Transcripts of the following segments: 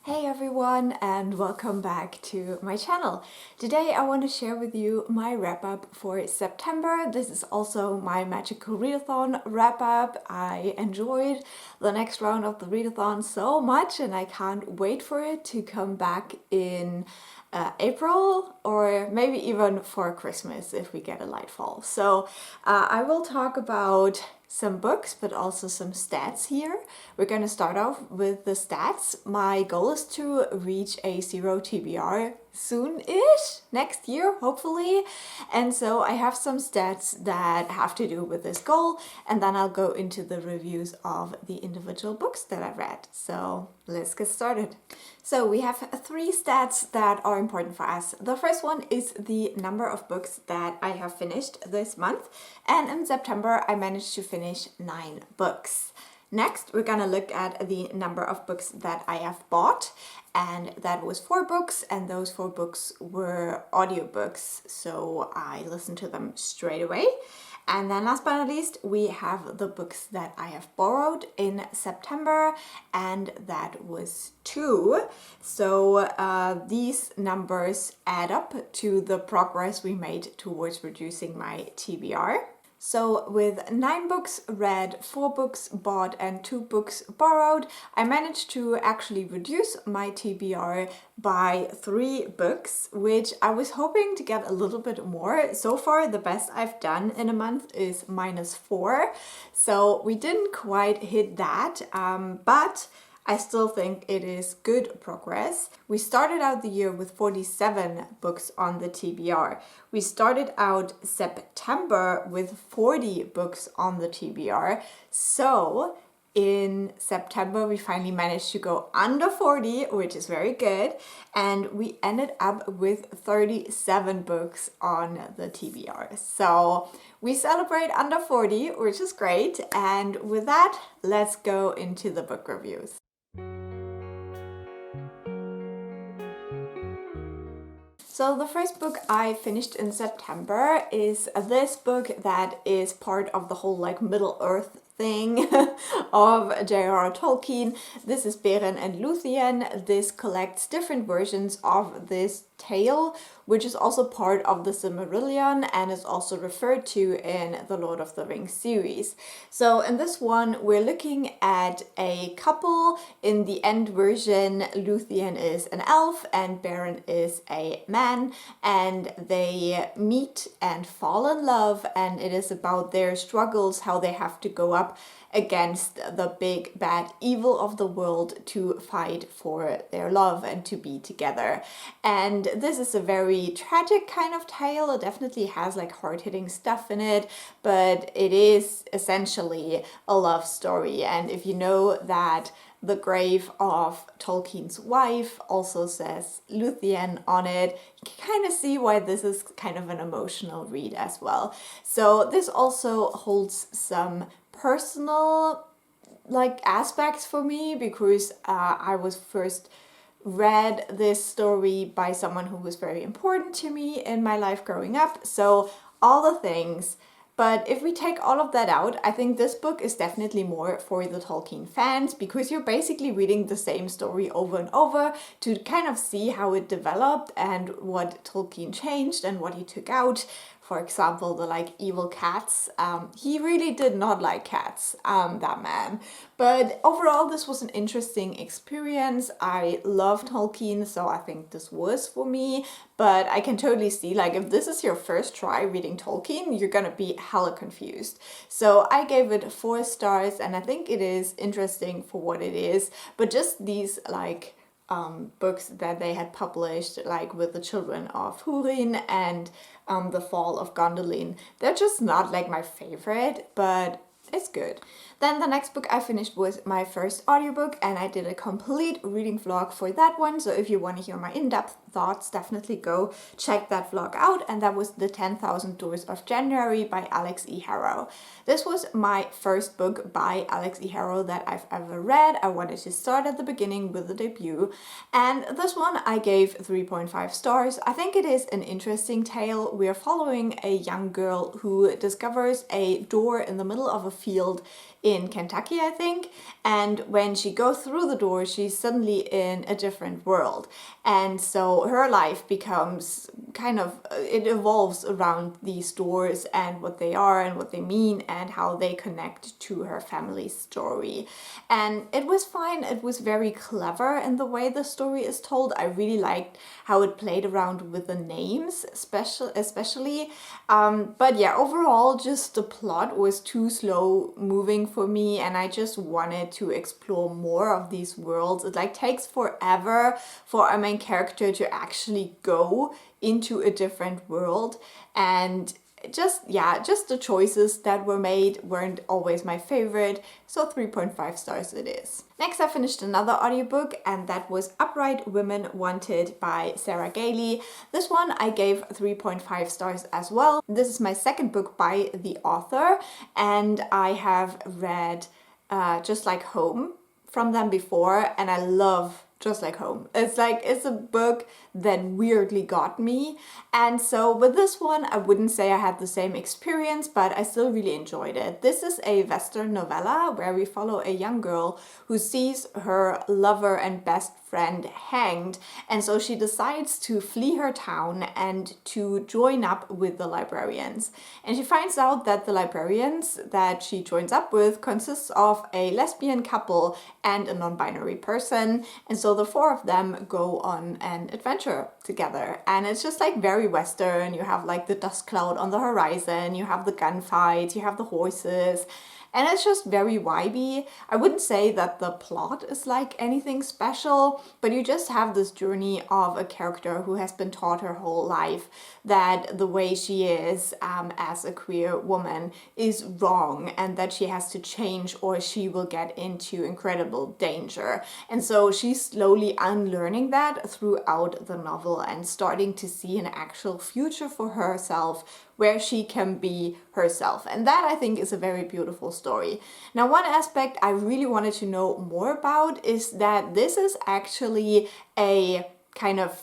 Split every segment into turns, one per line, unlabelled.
Hey everyone, and welcome back to my channel. Today I want to share with you my wrap-up for September. This is also my Magical Readathon wrap-up. I enjoyed the next round of the readathon so much and I can't wait for it to come back in April, or maybe even for Christmas if we get a light fall. So I will talk about some books but also some stats here. We're going to start off with the stats. My goal is to reach a 0 TBR soon-ish, next year hopefully, and so I have some stats that have to do with this goal, and then I'll go into the reviews of the individual books that I read. So let's get started. So we have 3 stats that are important for us. The first one is the number of books that I have finished this month, and in September I managed to finish 9 books. Next, we're gonna look at the number of books that I have bought, and that was 4 books, and those 4 books were audiobooks, so I listened to them straight away. And then last but not least, we have the books that I have borrowed in September, and that was 2. So these numbers add up to the progress we made towards reducing my TBR. So with 9 books read, 4 books bought and 2 books borrowed, I managed to actually reduce my TBR by 3 books, which I was hoping to get a little bit more. So far, the best I've done in a month is -4. So we didn't quite hit that, but I still think it is good progress. We started out the year with 47 books on the TBR. We started out September with 40 books on the TBR. So in September we finally managed to go under 40, which is very good. And we ended up with 37 books on the TBR. So we celebrate under 40, which is great. And with that, let's go into the book reviews. So the first book I finished in September is this book that is part of the whole like Middle Earth thing of J.R.R. Tolkien. This is Beren and Luthien. This collects different versions of this tale, which is also part of the Sommerliebe and is also referred to in the Lord of the Rings series. So in this one, we're looking at a couple. In the end version, Luthien is an elf and Beren is a man, and they meet and fall in love, and it is about their struggles, how they have to go up against the big bad evil of the world to fight for their love and to be together. And this is a very tragic kind of tale. It definitely has like hard-hitting stuff in it, but it is essentially a love story. And if you know that the grave of Tolkien's wife also says Luthien on it, you can kind of see why this is kind of an emotional read as well. So this also holds some personal like aspects for me, because I was first read this story by someone who was very important to me in my life growing up. So all the things. But if we take all of that out, I think this book is definitely more for the Tolkien fans, because you're basically reading the same story over and over to kind of see how it developed and what Tolkien changed and what he took out. For example, the like evil cats. He really did not like cats, that man. But overall, this was an interesting experience. I love Tolkien, so I think this was for me. But I can totally see, like, if this is your first try reading Tolkien, you're gonna be hella confused. So I gave it 4 stars, and I think it is interesting for what it is. But just these, like, books that they had published, like with the Children of Húrin and The Fall of Gondolin, they're just not like my favorite, but it's good. Then the next book I finished was my first audiobook, and I did a complete reading vlog for that one. So if you want to hear my in-depth thoughts, definitely go check that vlog out. And that was The 10,000 Doors of January by Alix E. Harrow. This was my first book by Alix E. Harrow that I've ever read. I wanted to start at the beginning with the debut, and this one I gave 3.5 stars. I think it is an interesting tale. We are following a young girl who discovers a door in the middle of a field in Kentucky, I think. And when she goes through the door, she's suddenly in a different world. And so her life becomes kind of, it evolves around these doors and what they are and what they mean and how they connect to her family story. And it was fine. It was very clever in the way the story is told. I really liked how it played around with the names, especially. But yeah, overall, just the plot was too slow moving for me, and I just wanted to explore more of these worlds. It like takes forever for our main character to actually go into a different world, and just the choices that were made weren't always my favorite, so 3.5 stars it is. Next, I finished another audiobook, and that was Upright Women Wanted by Sarah Gailey. This one I gave 3.5 stars as well. This is my second book by the author, and I have read Just Like Home from them before, and I love Just Like Home. It's a book that weirdly got me. And so with this one, I wouldn't say I had the same experience, but I still really enjoyed it. This is a Western novella where we follow a young girl who sees her lover and best friend hanged. And so she decides to flee her town and to join up with the librarians. And she finds out that the librarians that she joins up with consists of a lesbian couple and a non-binary person. And so the four of them go on an adventure together, and it's just like very Western. You have like the dust cloud on the horizon, you have the gunfights, you have the horses, and it's just very vibey. I wouldn't say that the plot is like anything special, but you just have this journey of a character who has been taught her whole life that the way she is as a queer woman is wrong, and that she has to change or she will get into incredible danger. And so she's slowly unlearning that throughout the novel and starting to see an actual future for herself where she can be herself. And that, I think, is a very beautiful story. Now, one aspect I really wanted to know more about is that this is actually a kind of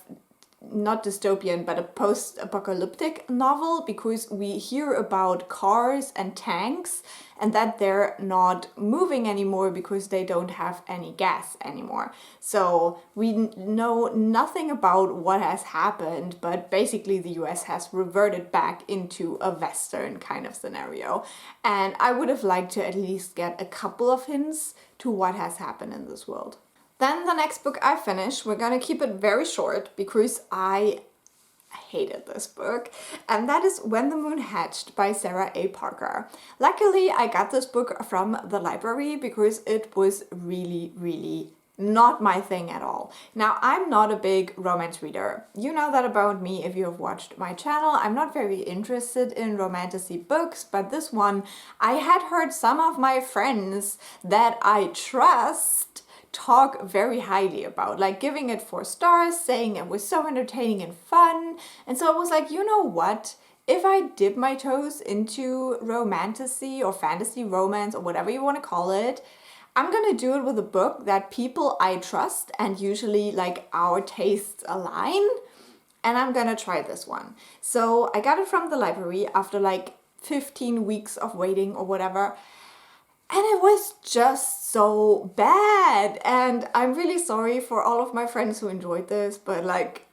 not dystopian, but a post-apocalyptic novel, because we hear about cars and tanks and that they're not moving anymore because they don't have any gas anymore. So we know nothing about what has happened, but basically the US has reverted back into a Western kind of scenario. And I would have liked to at least get a couple of hints to what has happened in this world. Then the next book I finished, we're gonna keep it very short because I hated this book, and that is When the Moon Hatched by Sarah A. Parker. Luckily, I got this book from the library because it was really not my thing at all. Now, I'm not a big romance reader. You know that about me if you have watched my channel. I'm not very interested in romantasy books, but this one, I had heard some of my friends that I trust talk very highly about, like giving it 4 stars, saying it was so entertaining and fun. And so I was like, you know what? If I dip my toes into romantasy or fantasy romance or whatever you want to call it, I'm gonna do it with a book that people I trust and usually like our tastes align, and I'm gonna try this one. So I got it from the library after like 15 weeks of waiting or whatever. And it was just so bad. And I'm really sorry for all of my friends who enjoyed this, but like,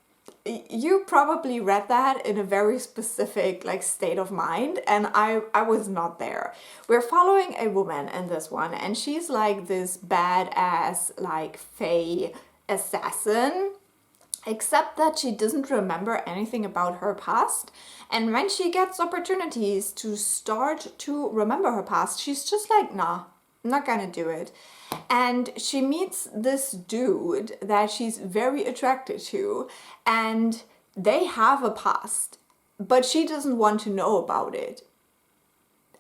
you probably read that in a very specific like state of mind, and I was not there. We're following a woman in this one, and she's like this badass like fae assassin, except that she doesn't remember anything about her past. And when she gets opportunities to start to remember her past, she's just like, nah, I'm not gonna do it. And she meets this dude that she's very attracted to, and they have a past, but she doesn't want to know about it.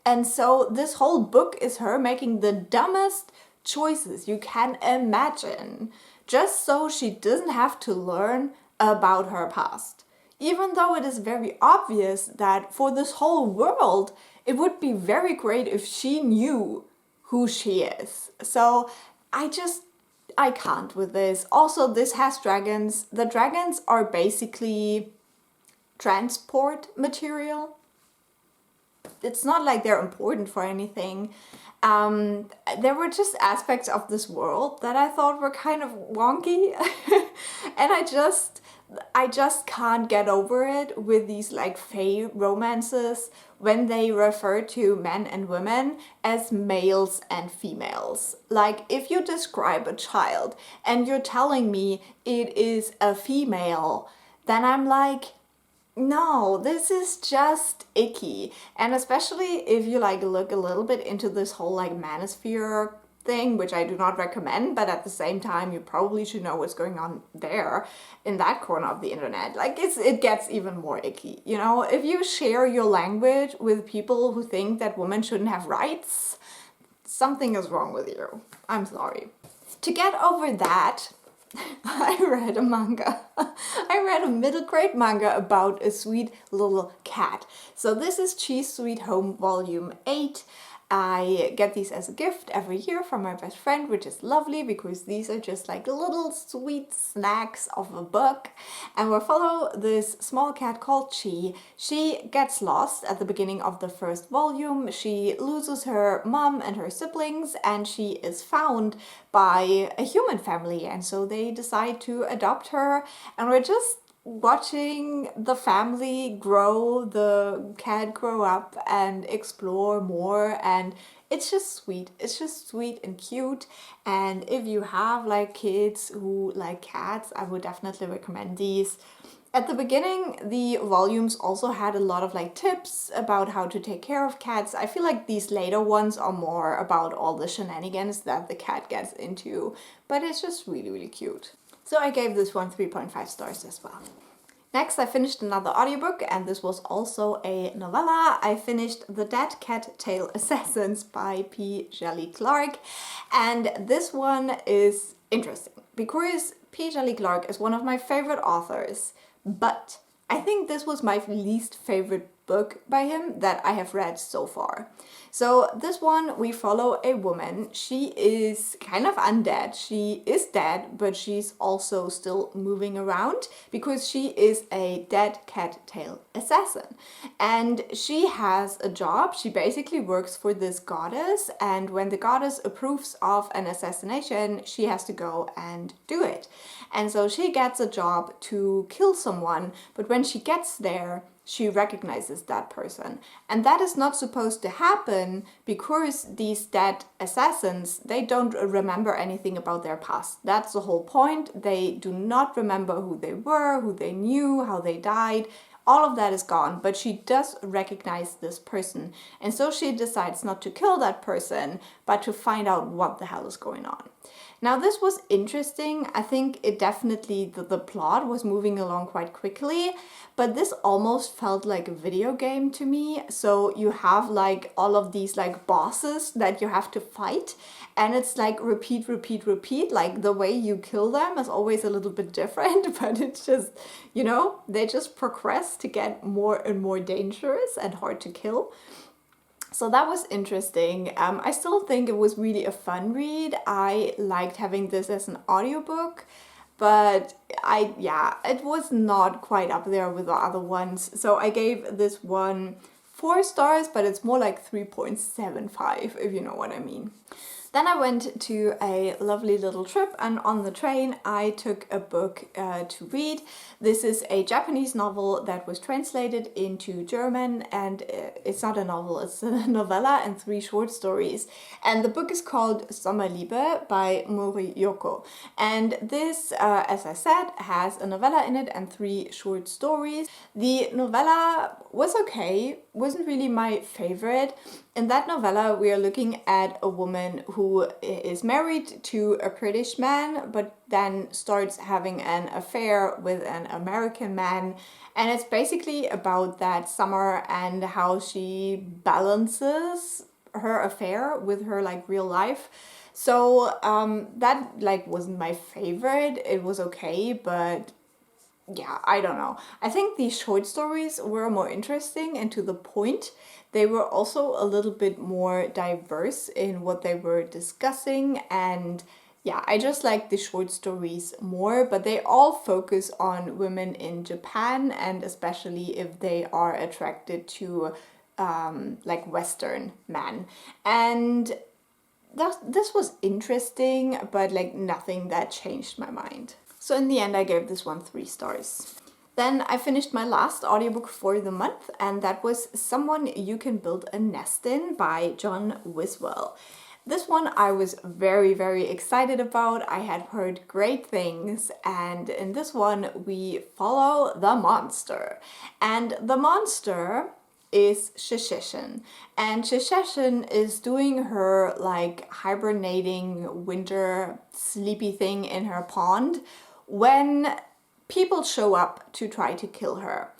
And so this whole book is her making the dumbest choices you can imagine, just so she doesn't have to learn about her past. Even though it is very obvious that for this whole world, it would be very great if she knew who she is. So I can't with this. Also, this has dragons. The dragons are basically transport material. it's not like they're important for anything. There were just aspects of this world that I thought were kind of wonky. And I just can't get over it with these like fae romances when they refer to men and women as males and females. Like, if you describe a child and you're telling me it is a female, then I'm like, no, this is just icky. And especially if you like look a little bit into this whole like manosphere thing, which I do not recommend, but at the same time you probably should know what's going on there in that corner of the internet. Like, it gets even more icky, you know? If you share your language with people who think that women shouldn't have rights, something is wrong with you. I'm sorry. To get over that, I read a manga. I read a middle grade manga about a sweet little cat. So this is Cheese Sweet Home Volume 8. I get these as a gift every year from my best friend, which is lovely because these are just like little sweet snacks of a book. And we'll follow this small cat called Chi. She gets lost at the beginning of the first volume. She loses her mom and her siblings, and she is found by a human family. And so they decide to adopt her, and we're just watching the family grow, the cat grow up and explore more, and it's just sweet. It's just sweet and cute. And if you have like kids who like cats, I would definitely recommend these. At the beginning, the volumes also had a lot of like tips about how to take care of cats. I feel like these later ones are more about all the shenanigans that the cat gets into, but it's just really, really cute. So I gave this one 3.5 stars as well. Next, I finished another audiobook, and this was also a novella. I finished The Dead Cat Tail Assassins by P. Djèlí Clark, and this one is interesting because P. Djèlí Clark is one of my favorite authors, but I think this was my least favorite book by him that I have read so far. So this one, we follow a woman. She is kind of undead. She is dead, but she's also still moving around because she is a dead cat tail assassin. And she has a job. She basically works for this goddess, and when the goddess approves of an assassination, she has to go and do it. And so she gets a job to kill someone, but when she gets there, she recognizes that person. And that is not supposed to happen because these dead assassins, they don't remember anything about their past. That's the whole point. They do not remember who they were, who they knew, how they died. All of that is gone, but she does recognize this person. And so she decides not to kill that person, but to find out what the hell is going on. Now, this was interesting. I think it definitely, the plot was moving along quite quickly, but this almost felt like a video game to me. So you have like all of these like bosses that you have to fight, and it's like repeat, repeat, repeat. Like the way you kill them is always a little bit different, but it's just, you know, they just progress to get more and more dangerous and hard to kill. So that was interesting. I still think it was really a fun read. I liked having this as an audiobook, but it was not quite up there with the other ones. So I gave this one 4 stars, but it's more like 3.75, if you know what I mean. Then I went to a lovely little trip, and on the train I took a book to read. This is a Japanese novel that was translated into German, and it's not a novel, it's a novella and 3 short stories. And the book is called Sommerliebe by Mori, Yoko. And this, as I said, has a novella in it and 3 short stories. The novella was okay, wasn't really my favorite. In that novella, we are looking at a woman who is married to a British man, but then starts having an affair with an American man. And it's basically about that summer and how she balances her affair with her like real life. So that like wasn't my favorite. It was okay, but yeah, I don't know. I think these short stories were more interesting and to the point. They were also a little bit more diverse in what they were discussing, and yeah, I just like the short stories more, but they all focus on women in Japan, and especially if they are attracted to like Western man. And this was interesting, but like nothing that changed my mind. So in the end, I gave this one 3 stars. Then I finished my last audiobook for the month, and that was Someone You Can Build a Nest In by John Wiswell. This one I was very, very excited about. I had heard great things, and in this one we follow the monster. And the monster is Shisheshan. And Shisheshan is doing her like hibernating winter sleepy thing in her pond when people show up to try to kill her.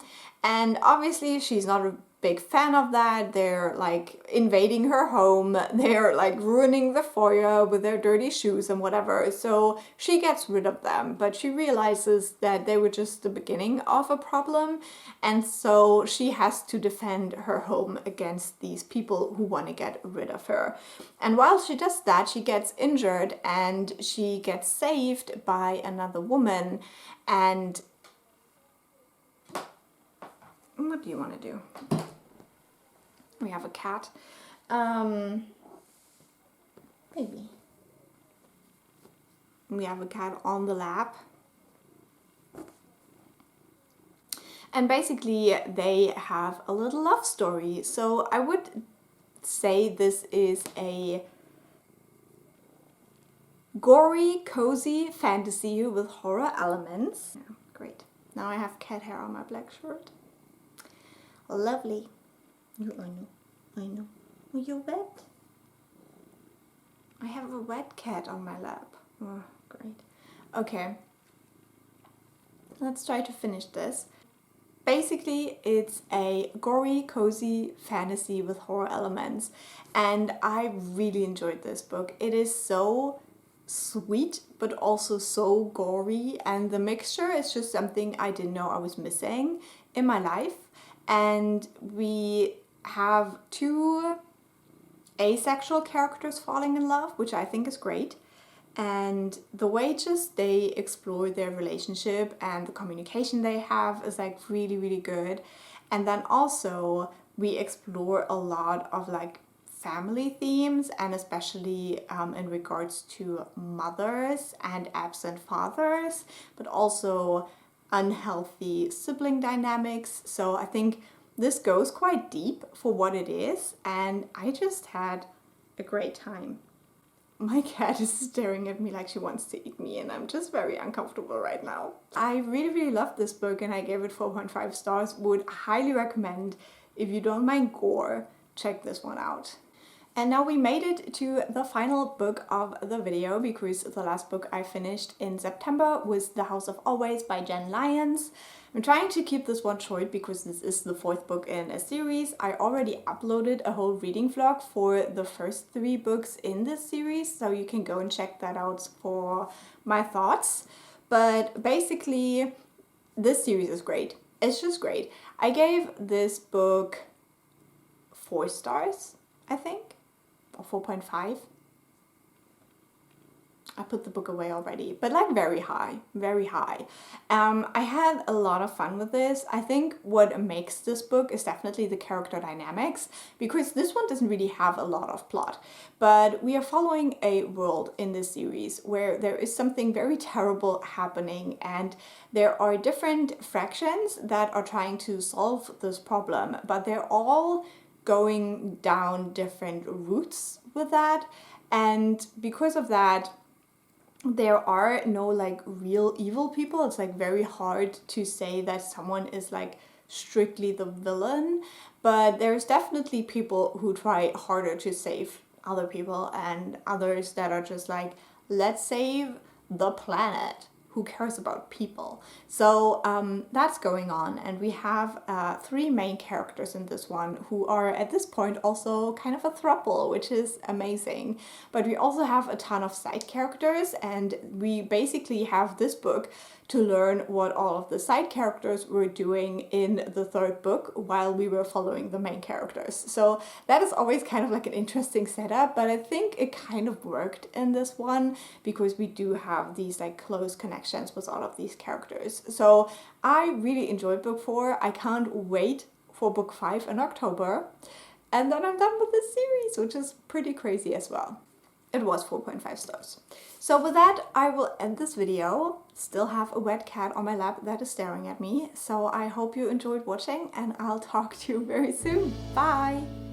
And obviously she's not a big fan of that. They're like invading her home, they're like ruining the foyer with their dirty shoes and whatever, so she gets rid of them. But she realizes that they were just the beginning of a problem, and so she has to defend her home against these people who want to get rid of her. And while she does that, she gets injured and she gets saved by another woman. And what do you want to do? We have a cat. Baby. We have a cat on the lap. And basically they have a little love story. So I would say this is a gory, cozy fantasy with horror elements. Yeah, great. Now I have cat hair on my black shirt. Lovely. I know. Oh, you're wet? I have a wet cat on my lap. Oh, great. Okay. Let's try to finish this. Basically, it's a gory, cozy fantasy with horror elements. And I really enjoyed this book. It is so sweet, but also so gory. And the mixture is just something I didn't know I was missing in my life. And we have 2 asexual characters falling in love, which I think is great. And the way just they explore their relationship and the communication they have is like really, really good. And then also we explore a lot of like family themes, and especially in regards to mothers and absent fathers, but also unhealthy sibling dynamics. So I think this goes quite deep for what it is, and I just had a great time. My cat is staring at me like she wants to eat me, and I'm just very uncomfortable right now. I really, really loved this book, and I gave it 4.5 stars. Would highly recommend, if you don't mind gore, check this one out. And now we made it to the final book of the video, because the last book I finished in September was The House of Always by Jenn Lyons. I'm trying to keep this one short because this is the 4th book in a series. I already uploaded a whole reading vlog for the first 3 books in this series, so you can go and check that out for my thoughts. But basically, this series is great. It's just great. I gave this book 4 stars, I think. Or 4.5. I put the book away already, but like very high, very high. I had a lot of fun with this. I think what makes this book is definitely the character dynamics, because this one doesn't really have a lot of plot, but we are following a world in this series where there is something very terrible happening, and there are different fractions that are trying to solve this problem, but they're all going down different routes with that. And because of that, there are no like real evil people. It's like very hard to say that someone is like strictly the villain, but there's definitely people who try harder to save other people, and others that are just like, let's save the planet. Who cares about people? So that's going on, and we have 3 main characters in this one who are at this point also kind of a throuple, which is amazing. But we also have a ton of side characters, and we basically have this book to learn what all of the side characters were doing in the 3rd book while we were following the main characters. So that is always kind of like an interesting setup, but I think it kind of worked in this one because we do have these like close connections with all of these characters. So I really enjoyed book 4. I can't wait for book 5 in October. And then I'm done with this series, which is pretty crazy as well. It was 4.5 stars. So with that, I will end this video. Still have a wet cat on my lap that is staring at me. So I hope you enjoyed watching, and I'll talk to you very soon. Bye!